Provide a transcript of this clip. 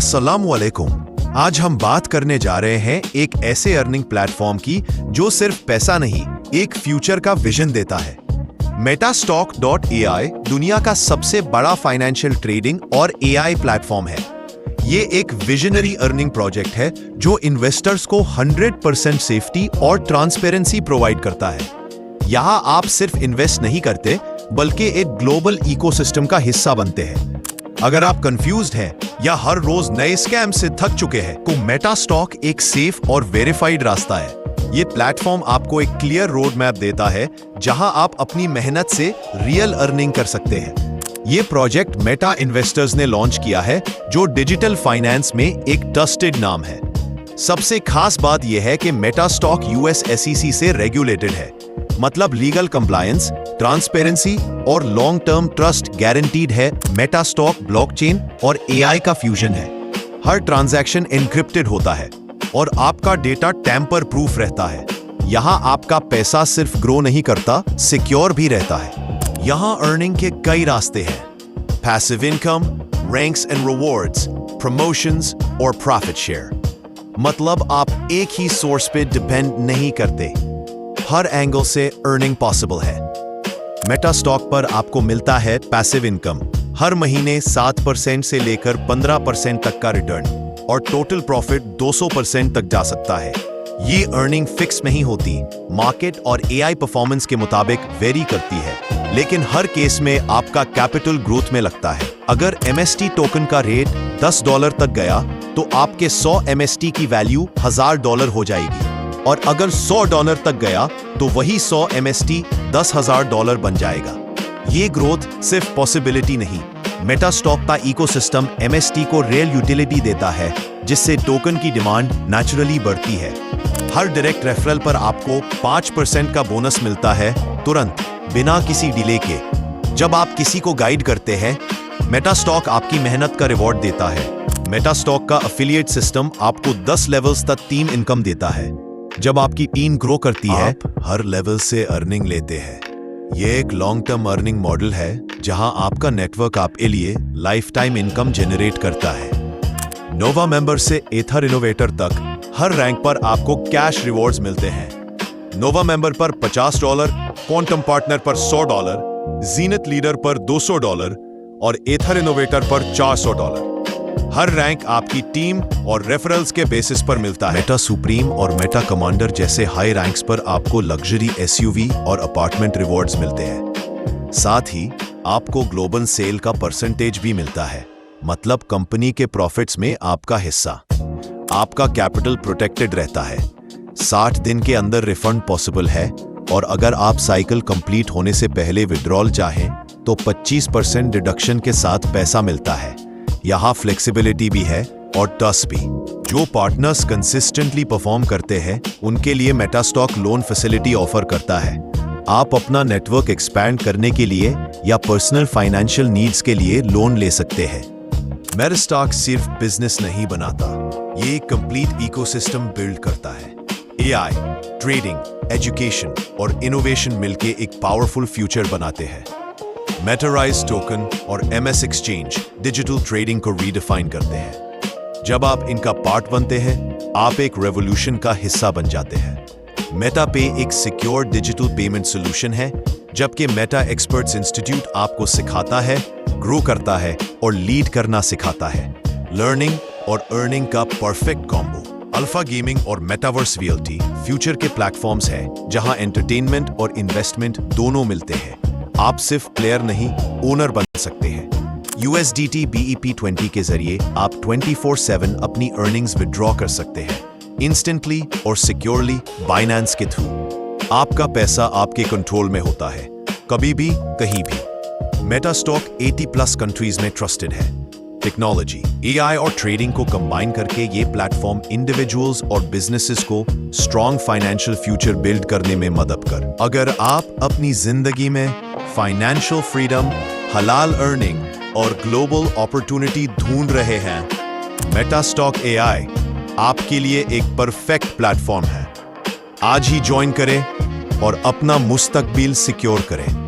अस्सलामुअलैकुम। आज हम बात करने जा रहे हैं एक ऐसे अर्निंग प्लेटफॉर्म की जो सिर्फ पैसा नहीं, एक फ्यूचर का विजन देता है। Metastock.ai दुनिया का सबसे बड़ा फाइनेंशियल ट्रेडिंग और एआई प्लेटफॉर्म है। ये एक विजनरी अर्निंग प्रोजेक्ट है जो इन्वेस्टर्स को 100% सेफ्टी और ट्रांसपेरेंसी प्रोवाइड करता है। यहाँ आप सिर्फ इन्वेस्ट नहीं करते बल्कि एक ग्लोबल इकोसिस्टम का हिस्सा बनते हैं। अगर आप कंफ्यूज्ड हैं या हर रोज नए स्कैम से थक चुके हैं तो मेटास्टॉक एक सेफ और वेरीफाइड रास्ता है। ये प्लेटफॉर्म आपको एक क्लियर रोड मैप देता है जहां आप अपनी मेहनत से रियल अर्निंग कर सकते हैं। ये प्रोजेक्ट मेटा इन्वेस्टर्स ने लॉन्च किया है जो डिजिटल फाइनेंस में एक ट्रस्टेड नाम है। सबसे खास बात यह है कि मेटास्टॉक यूएस SEC से रेगुलेटेड है, मतलब लीगल कंप्लायंस, ट्रांसपेरेंसी और लॉन्ग टर्म ट्रस्ट गारंटीड है। मेटास्टॉक ब्लॉकचेन और एआई का फ्यूजन है। हर ट्रांजैक्शन एन्क्रिप्टेड होता है और आपका डेटा टैंपर प्रूफ रहता है। यहाँ आपका पैसा सिर्फ ग्रो नहीं करता, सिक्योर भी रहता है। यहाँ अर्निंग के कई रास्ते हैं: passive income, ranks and rewards, promotions और प्रॉफिट शेयर। मतलब आप एक ही सोर्स पे डिपेंड नहीं करते, हर एंगल से अर्निंग पॉसिबल है। मेटास्टॉक पर आपको मिलता है पैसिव इनकम, हर महीने 7% से लेकर 15% तक का रिटर्न, और टोटल प्रॉफिट 200% तक जा सकता है। ये अर्निंग फिक्स नहीं होती, मार्केट और एआई परफॉर्मेंस के मुताबिक वेरी करती है, लेकिन हर केस में आपका कैपिटल ग्रोथ में लगता है। अगर MST टोकन का रेट $10 तक गया तो आपके 100 MST की वैल्यू $1000 हो जाएगी, और अगर $100 तक गया तो वही 100 MST $10,000 बन जाएगा। ये ग्रोथ सिर्फ पॉसिबिलिटी नहीं, मेटास्टॉक का इकोसिस्टम MST को रियल यूटिलिटी देता है, जिससे टोकन की डिमांड नेचुरली बढ़ती है। हर डायरेक्ट रेफरल पर आपको 5% का बोनस मिलता है, तुरंत, बिना किसी डिले के। जब आप किसी को गाइड करते हैं, मेटास्टॉक आपकी मेहनत का रिवॉर्ड देता है। मेटास्टॉक का एफिलिएट सिस्टम आपको 10 लेवल्स तक टीम इनकम देता है। जब आपकी टीम ग्रो करती है, आप हर लेवल से अर्निंग लेते हैं। यह एक लॉन्ग टर्म अर्निंग मॉडल है जहां आपका नेटवर्क आपके लिए लाइफ टाइम इनकम जनरेट करता है। नोवा मेंबर से एथर इनोवेटर तक हर रैंक पर आपको कैश रिवॉर्ड्स मिलते हैं। नोवा मेंबर पर $50, क्वांटम पार्टनर पर $100, जीनत लीडर पर $200 और एथर इनोवेटर पर $400। हर रैंक आपकी टीम और रेफरल्स के बेसिस पर मिलता है। मेटा सुप्रीम और मेटा कमांडर जैसे हाई रैंक्स पर आपको लग्जरी SUV और अपार्टमेंट रिवॉर्ड्स मिलते हैं। साथ ही आपको ग्लोबल सेल का परसेंटेज भी मिलता है, मतलब कंपनी के प्रॉफिट्स में आपका हिस्सा। आपका कैपिटल प्रोटेक्टेड रहता है, 60 दिन के अंदर रिफंड पॉसिबल है, और अगर आप साइकिल कंप्लीट होने से पहले विड्रॉल चाहें तो 25% डिडक्शन के साथ पैसा मिलता है। यहाँ फ्लेक्सिबिलिटी भी है और ट्रस्ट भी। जो पार्टनर्स कंसिस्टेंटली परफॉर्म करते हैं उनके लिए मेटास्टॉक लोन फैसिलिटी ऑफर करता है। आप अपना नेटवर्क एक्सपैंड करने के लिए या पर्सनल फाइनेंशियल नीड्स के लिए लोन ले सकते हैं। मेटास्टॉक सिर्फ बिजनेस नहीं बनाता, ये एक कंप्लीट इकोसिस्टम बिल्ड करता है। एआई, ट्रेडिंग, एजुकेशन और इनोवेशन मिलकर एक पावरफुल फ्यूचर बनाते हैं। मेटाराइज टोकन और MS एक्सचेंज डिजिटल ट्रेडिंग को रीडिफाइन करते हैं। जब आप इनका पार्ट बनते हैं, आप एक रेवोल्यूशन का हिस्सा बन जाते हैं। मेटा पे एक सिक्योर डिजिटल पेमेंट सॉल्यूशन है, जबकि मेटा एक्सपर्ट्स इंस्टीट्यूट आपको सिखाता है, ग्रो करता है और लीड करना सिखाता है। लर्निंग और अर्निंग का परफेक्ट कॉम्बो। अल्फा गेमिंग और मेटावर्स रियलिटी फ्यूचर के प्लेटफॉर्म्स हैं जहां एंटरटेनमेंट और इन्वेस्टमेंट दोनों मिलते हैं। आप सिर्फ प्लेयर नहीं, ओनर बन सकते हैं। USDT BEP20 के जरिए आप 24/7 अपनी अर्निंग्स विड्रॉ कर सकते हैं, इंस्टेंटली और सिक्योरली बाइनेंस के थ्रू। आपका पैसा आपके कंट्रोल में होता है, कभी भी, कहीं भी। मेटास्टॉक 80+ कंट्रीज में ट्रस्टेड है। टेक्नोलॉजी, एआई और ट्रेडिंग को कंबाइन करके ये प्लेटफॉर्म इंडिविजुअल्स और बिजनेसेस को स्ट्रॉन्ग फाइनेंशियल फ्यूचर बिल्ड करने में मदद कर। अगर आप अपनी जिंदगी में फाइनेंशियल फ्रीडम, हलाल अर्निंग और ग्लोबल अपॉर्चुनिटी ढूंढ रहे हैं, मेटास्टॉक AI आपके लिए एक परफेक्ट प्लेटफॉर्म है। आज ही ज्वाइन करें और अपना मुस्तकबिल सिक्योर करें।